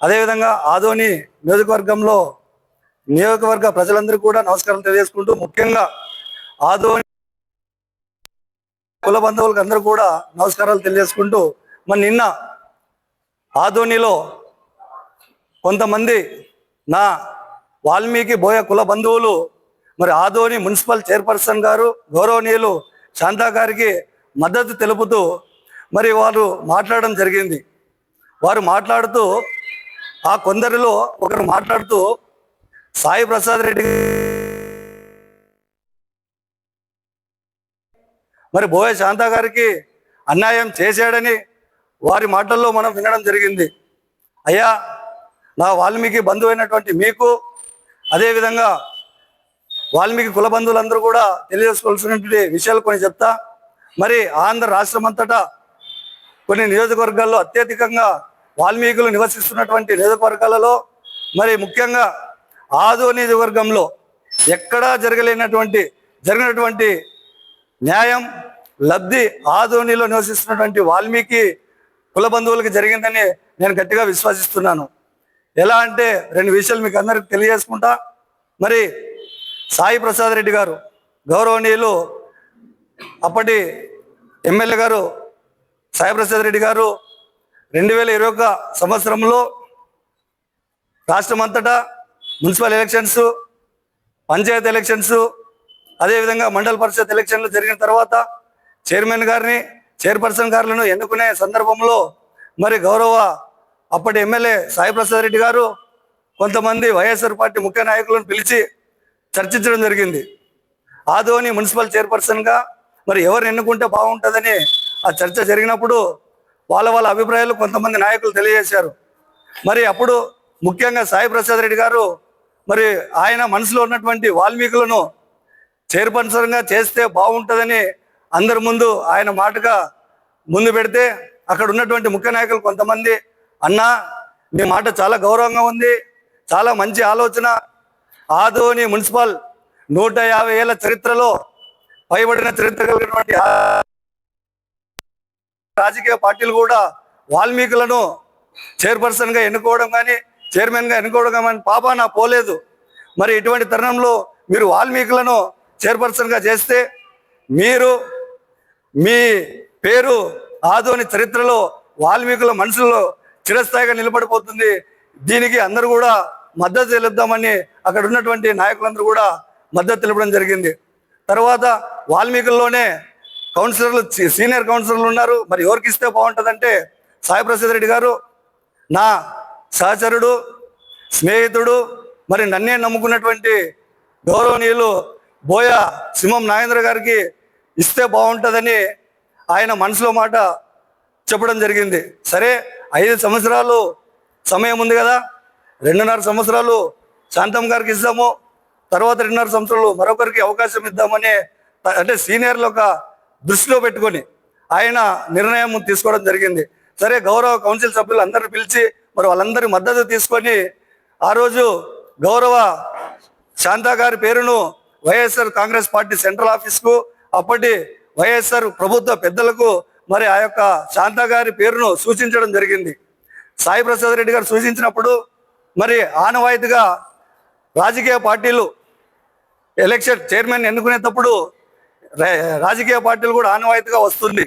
అదేవిధంగా ఆదోని నియోజకవర్గ ప్రజలందరికీ కూడా నమస్కారం తెలియజేసుకుంటూ, ముఖ్యంగా ఆదోని కుల బంధువులకు అందరూ కూడా నమస్కారాలు తెలియజేసుకుంటూ, మరి నిన్న ఆదోనిలో కొంతమంది నా వాల్మీకి బోయ కుల బంధువులు మరి ఆదోని మున్సిపల్ చైర్పర్సన్ గారు గౌరవనీయులు శాంతా గారికి మద్దతు తెలుపుతూ మరి వారు మాట్లాడడం జరిగింది. వారు మాట్లాడుతూ ఆ కొందరిలో ఒకరు మాట్లాడుతూ సాయి ప్రసాద్ రెడ్డి మరి బోయ శాంతా గారికి అన్యాయం చేశాడని వారి మాటల్లో మనం వినడం జరిగింది. అయ్యా, నా వాల్మీకి బంధువైనటువంటి మీకు, అదేవిధంగా వాల్మీకి కుల బంధువులందరూ కూడా తెలియజేసుకోవాల్సినటువంటి విషయాలు కొన్ని చెప్తా. మరి ఆంధ్ర రాష్ట్రం అంతటా కొన్ని నియోజకవర్గాల్లో అత్యధికంగా వాల్మీకులు నివసిస్తున్నటువంటి నియోజకవర్గాలలో మరి ముఖ్యంగా ఆదోని నియోజకవర్గంలో ఎక్కడా జరిగినటువంటి న్యాయం లబ్ధి ఆదోనిలో నివసిస్తున్నటువంటి వాల్మీకి కుల బంధువులకు జరిగిందని నేను గట్టిగా విశ్వసిస్తున్నాను. ఎలా అంటే 2 విషయాలు మీకు అందరికి తెలియజేసుకుంటా. మరి సాయి ప్రసాద్ రెడ్డి గారు గౌరవనీయులు అప్పటి ఎమ్మెల్యే గారు సాయి ప్రసాద్ రెడ్డి గారు 2021 సంవత్సరంలో రాష్ట్రం అంతటా మున్సిపల్ ఎలక్షన్స్, పంచాయతీ ఎలక్షన్స్, అదేవిధంగా మండల పరిషత్ ఎలక్షన్లు జరిగిన తర్వాత చైర్మన్ గారిని, చైర్పర్సన్ గారులను ఎన్నుకునే సందర్భంలో మరి గౌరవ అప్పటి ఎమ్మెల్యే సాయి ప్రసాద్ రెడ్డి గారు కొంతమంది వైఎస్ఆర్ పార్టీ ముఖ్య నాయకులను పిలిచి చర్చించడం జరిగింది. ఆదోని మున్సిపల్ చైర్పర్సన్గా మరి ఎవరు ఎన్నుకుంటే బాగుంటుందని ఆ చర్చ జరిగినప్పుడు వాళ్ళ అభిప్రాయాలు కొంతమంది నాయకులు తెలియజేశారు. మరి అప్పుడు ముఖ్యంగా సాయి ప్రసాద్ రెడ్డి గారు మరి ఆయన మనసులో ఉన్నటువంటి వాల్మీకులను చైర్పర్సన్గా చేస్తే బాగుంటుందని అందరి ముందు ఆయన మాటగా ముందు పెడితే అక్కడ ఉన్నటువంటి ముఖ్య నాయకులు కొంతమంది, అన్నా మీ మాట చాలా గౌరవంగా ఉంది, చాలా మంచి ఆలోచన, ఆదోని మున్సిపల్ 150 ఏళ్ల చరిత్రలో పైబడిన చరిత్ర కలిగినటువంటి రాజకీయ పార్టీలు కూడా వాల్మీకులను చైర్పర్సన్గా ఎన్నుకోవడం కానీ చైర్మన్గా ఎన్నుకోవడం కానీ పాపాన పోలేదు. మరి ఇటువంటి తరుణంలో మీరు వాల్మీకులను చైర్పర్సన్గా చేస్తే మీ పేరు ఆదోని చరిత్రలో వాల్మీకుల మనసులో చిరస్థాయిగా నిలబడిపోతుంది. దీనికి అందరూ కూడా మద్దతు తెలుపుదామని అక్కడ ఉన్నటువంటి నాయకులందరూ కూడా మద్దతు తెలపడం జరిగింది. తర్వాత వాల్మీకుల్లోనే కౌన్సిలర్లు, సీనియర్ కౌన్సిలర్లు ఉన్నారు. మరి ఎవరికి ఇస్తే బాగుంటుందంటే సాయి ప్రసాద్ రెడ్డి గారు నా సహచరుడు, స్నేహితుడు, మరి నన్నే నమ్ముకున్నటువంటి గౌరవనీయులు బోయ సింహం నాగేంద్ర గారికి ఇస్తే బాగుంటుందని ఆయన మనసులో మాట చెప్పడం జరిగింది. సరే, 5 సంవత్సరాలు సమయం ఉంది కదా, 2.5 సంవత్సరాలు శాంతం గారికి ఇద్దాము, తర్వాత 2.5 సంవత్సరాలు మరొకరికి అవకాశం ఇద్దామని అంటే సీనియర్లు ఒక దృష్టిలో పెట్టుకొని ఆయన నిర్ణయం తీసుకోవడం జరిగింది. సరే, గౌరవ కౌన్సిల్ సభ్యులు అందరిని పిలిచి మరి వాళ్ళందరి మద్దతు తీసుకొని ఆ రోజు గౌరవ శాంతా గారి పేరును వైఎస్ఆర్ కాంగ్రెస్ పార్టీ సెంట్రల్ ఆఫీస్కు, అప్పటి వైఎస్ఆర్ ప్రభుత్వ పెద్దలకు మరి ఆ యొక్క శాంతా గారి పేరును సూచించడం జరిగింది. సాయి ప్రసాద్ రెడ్డి గారు సూచించినప్పుడు మరి ఆనవాయితీగా రాజకీయ పార్టీలు ఎలక్షన్ చైర్మన్ ఎన్నుకునేటప్పుడు రాజకీయ పార్టీలు కూడా ఆనవాయితీగా వస్తుంది.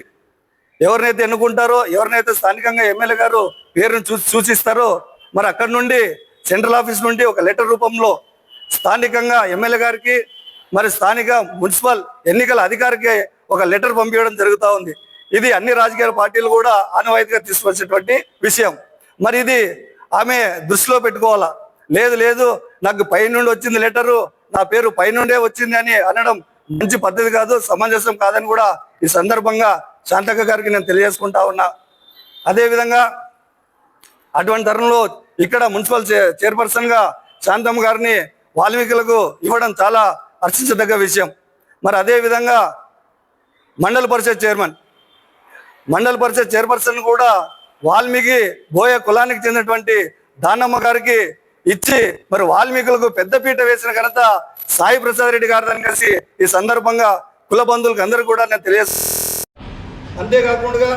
ఎవరినైతే ఎన్నుకుంటారో, ఎవరినైతే స్థానికంగా ఎమ్మెల్యే గారు పేరును సూచిస్తారో మరి అక్కడి నుండి సెంట్రల్ ఆఫీస్ నుండి ఒక లెటర్ రూపంలో స్థానికంగా ఎమ్మెల్యే గారికి మరి స్థానిక మున్సిపల్ ఎన్నికల అధికారికి ఒక లెటర్ పంపించడం జరుగుతూ ఉంది. ఇది అన్ని రాజకీయ పార్టీలు కూడా ఆనవాయితీగా తీసుకొచ్చేటువంటి విషయం. మరి ఇది ఆమె దృష్టిలో పెట్టుకోవాలా. లేదు నాకు పైనుండి వచ్చింది లెటరు, నా పేరు పైనుండే వచ్చింది అని అనడం మంచి పద్ధతి కాదు, సమంజసం కాదని కూడా ఈ సందర్భంగా శాంతక్క గారికి నేను తెలియజేసుకుంటా ఉన్నా. అదేవిధంగా అటువంటి తరుణంలో ఇక్కడ మున్సిపల్ చైర్పర్సన్గా శాంతమ్మ గారిని వాల్మీకులకు ఇవ్వడం చాలా హర్షించదగ్గ విషయం. మరి అదేవిధంగా మండల పరిషత్ చైర్పర్సన్ కూడా వాల్మీకి బోయ కులానికి చెందినటువంటి దానమ్మ గారికి ఇచ్చి మరి వాల్మీకులకు పెద్దపీట వేసిన ఘనత సాయి ప్రసాద్ రెడ్డి గారిని కలిసి ఈ సందర్భంగా కుల బంధువులకు అందరూ కూడా నేను తెలియజేస్తాను. అంతేకాకుండా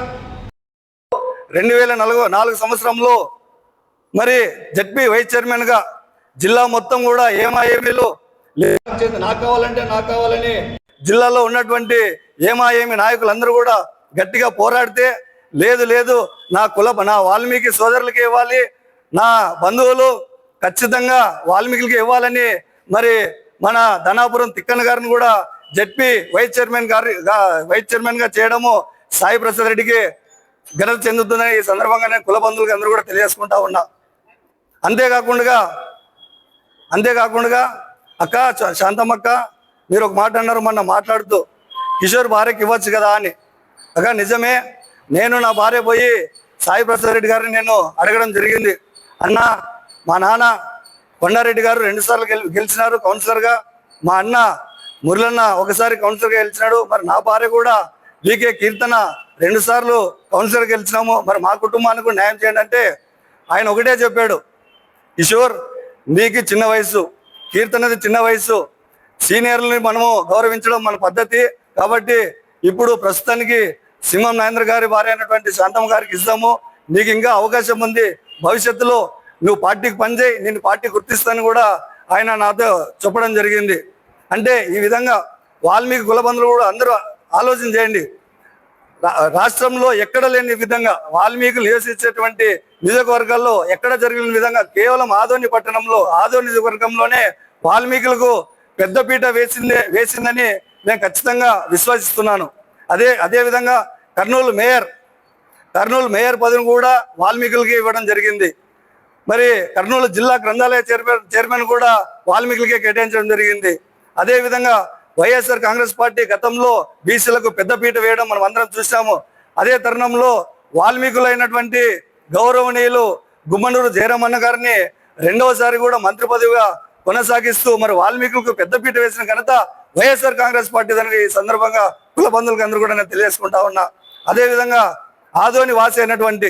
2004 సంవత్సరంలో మరి జడ్పీ వైస్ చైర్మన్ గా జిల్లా మొత్తం కూడా ఏమాఏమీలు నాకు కావాలంటే నాకు కావాలని జిల్లాలో ఉన్నటువంటి ఏమాఏమి నాయకులందరూ కూడా గట్టిగా పోరాడితే లేదు లేదు నా వాల్మీకి సోదరులకి ఇవ్వాలి, నా బంధువులు ఖచ్చితంగా వాల్మీకి ఇవ్వాలని మరి మన ధనాపురం తిక్కన్న గారిని కూడా జడ్పీ వైస్ చైర్మన్ గా చేయడము సాయి ప్రసాద్ రెడ్డికి ఘనత చెందుతుందని ఈ సందర్భంగా నేను కుల బంధువులకి అందరూ కూడా తెలియజేసుకుంటా ఉన్నా. అంతేకాకుండా అక్క శాంతమ్మక్క మీరు ఒక మాట అన్నారు మొన్న మాట్లాడుతూ కిషోర్ భార్యకి ఇవ్వచ్చు కదా అని. అక్క నిజమే, నేను నా భార్య పోయి సాయి ప్రసాద్ రెడ్డి గారిని నేను అడగడం జరిగింది. అన్న మా నాన్న కొండారెడ్డి గారు 2 సార్లు గెలిచినారు కౌన్సిలర్గా, మా అన్న మురళన్న ఒకసారి కౌన్సిలర్గా గెలిచినాడు, మరి నా భార్య కూడా వీకే కీర్తన 2 సార్లు కౌన్సిలర్ గెలిచినాము, మరి మా కుటుంబానికి కూడా న్యాయం చేయండి అంటే ఆయన ఒకటే చెప్పాడు, కిషోర్ నీకు చిన్న వయసు, కీర్తనది చిన్న వయసు, సీనియర్లని మనము గౌరవించడం మన పద్ధతి, కాబట్టి ఇప్పుడు ప్రస్తుతానికి సింహం నాగేంద్ర గారి భార్య అయినటువంటి శాంతమ్మ గారికి ఇస్తాము, నీకు ఇంకా అవకాశం ఉంది, భవిష్యత్తులో నువ్వు పార్టీకి పనిచేయి, నేను పార్టీ గుర్తిస్తాను కూడా ఆయన నాతో చెప్పడం జరిగింది. అంటే ఈ విధంగా వాల్మీకి కుల బంధువులు కూడా అందరూ ఆలోచన చేయండి. రాష్ట్రంలో ఎక్కడ లేని విధంగా వాల్మీకులు నివసించేటువంటి నియోజకవర్గాల్లో ఎక్కడ జరిగిన విధంగా కేవలం ఆదోని పట్టణంలో ఆదోని నియోజకవర్గంలోనే వాల్మీకులకు పెద్దపీట వేసిందని నేను ఖచ్చితంగా విశ్వసిస్తున్నాను. అదే విధంగా కర్నూలు మేయర్ పదవిని కూడా వాల్మీకులకి ఇవ్వడం జరిగింది. మరి కర్నూలు జిల్లా గ్రంథాలయ చైర్మన్ కూడా వాల్మీకులకే కేటాయించడం జరిగింది. అదే విధంగా వైఎస్ఆర్ కాంగ్రెస్ పార్టీ గతంలో బీసీలకు పెద్దపీట వేయడం మనం అందరం చూసాము. అదే తరుణంలో వాల్మీకులైనటువంటి గౌరవనీయులు గుమ్మనూరు జయరామన్న గారిని 2వసారి కూడా మంత్రి పదవిగా కొనసాగిస్తూ మరి వాల్మీకులకు పెద్దపీట వేసిన ఘనత వైఎస్ఆర్ కాంగ్రెస్ పార్టీ దానికి ఈ సందర్భంగా కుల బంధువులకు అందరూ కూడా నేను తెలియజేసుకుంటా ఉన్నా. అదేవిధంగా ఆదోని వాసి అయినటువంటి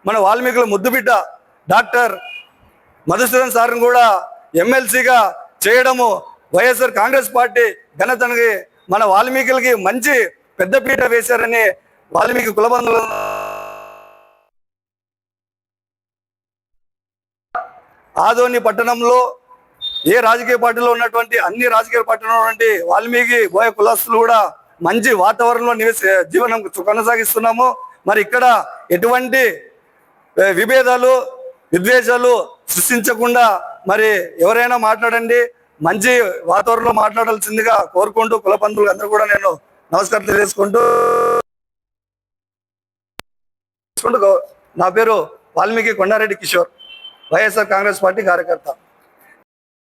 మన వాల్మీకుల ముద్దుబిడ్డ డాక్టర్ మధుసూదన్ సార్ని కూడా ఎమ్మెల్సీగా చేయడము వైఎస్ఆర్ కాంగ్రెస్ పార్టీ ఘనతనికి మన వాల్మీకులకి మంచి పెద్దపీట వేశారని వాల్మీకి కుల బంధువులు ఆదోని పట్టణంలో ఏ రాజకీయ పార్టీలో ఉన్నటువంటి అన్ని రాజకీయ పార్టీలో ఉన్నటువంటి వాల్మీకి బోయ కులస్తులు కూడా మంచి వాతావరణంలో జీవనం కొనసాగిస్తున్నాము. మరి ఇక్కడ ఎటువంటి విభేదాలు విద్వేషాలు సృష్టించకుండా మరి ఎవరైనా మాట్లాడండి, మంచి వాతావరణంలో మాట్లాడాల్సిందిగా కోరుకుంటూ కుల బంధువులు అందరూ కూడా నేను నమస్కారం తెలియజేసుకుంటూ నా పేరు వాల్మీకి కొండారెడ్డి కిషోర్, వైఎస్ఆర్ కాంగ్రెస్ పార్టీ కార్యకర్త.